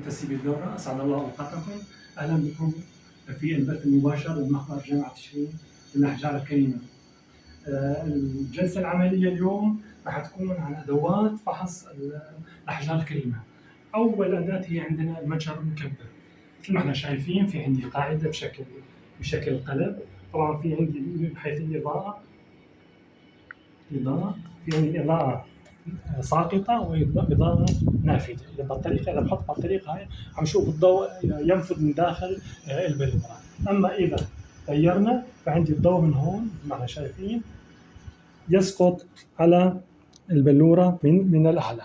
منتسبي الدورة، أسعد الله أوقاتكم. أهلا بكم في البث المباشر من مقر جامعة تشرين للأحجار الكريمة. الجلسة العملية اليوم راح تكون عن أدوات فحص الأحجار الكريمة. أول أداة هي عندنا المتجر المكبر. مثل ما احنا شايفين في عندي قاعدة بشكل قلب. طبعا في عندي من حيث الإضاءة في عندي إضاءة ساقطة وإضاءة نافذة. إذا بحط بالطريقة هاي عم نشوف الضوء ينفذ من داخل البلورة. أما إذا غيرنا فعندي الضوء من هون مثل ما احنا شايفين يسقط على البلورة من الأعلى.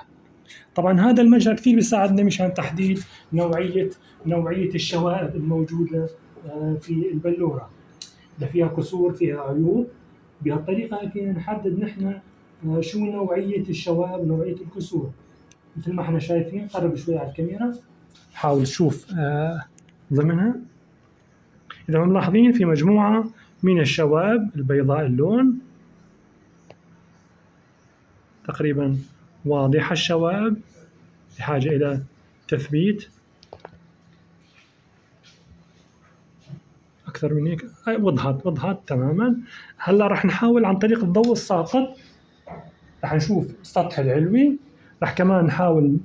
طبعا هذا المتجر كثير بيساعدنا مشان تحديد نوعية الشوائب الموجودة في البلورة. إذا فيها كسور فيها عيوب، بهالطريقة فينا نحدد نحن شو نوعية الشوائب ونوعية الكسور. مثل ما احنا شايفين، قرب شوي على الكاميرا حاول تشوف ضمنها. إذا ملاحظين في مجموعة من الشوائب البيضاء اللون، تقريبا واضحة الشوائب، بحاجة إلى تثبيت أكثر من هيك. وضحت تماما. هلا راح نحاول عن طريق الضوء الساقط، راح نشوف السطح العلوي، راح كمان نحاول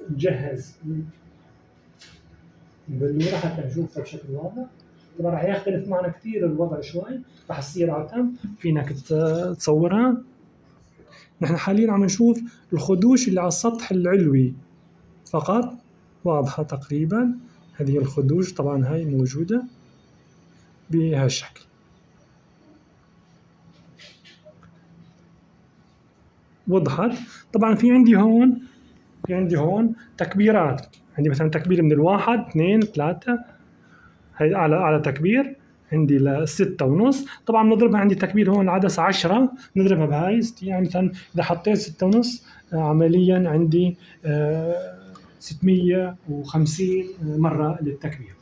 نجهز البلورة حتى نشوفها بشكل واضح. طبعا راح يختلف معنا كثير الوضع شوي، راح تصير عتم فينك تصورها. نحن حاليا عم نشوف الخدوش اللي على السطح العلوي فقط، واضحة تقريبا. هذه الخدوش طبعا هاي موجودة بهالشكل. وضحت. طبعا في عندي هون تكبيرات. عندي مثلا تكبير من 1 2 3، هي على تكبير عندي ل6.5. طبعا نضربها، عندي تكبير هون العدسة 10، نضربها بهاي يعني مثلا إذا حطيت 6.5 عمليا عندي 650 مرة للتكبير.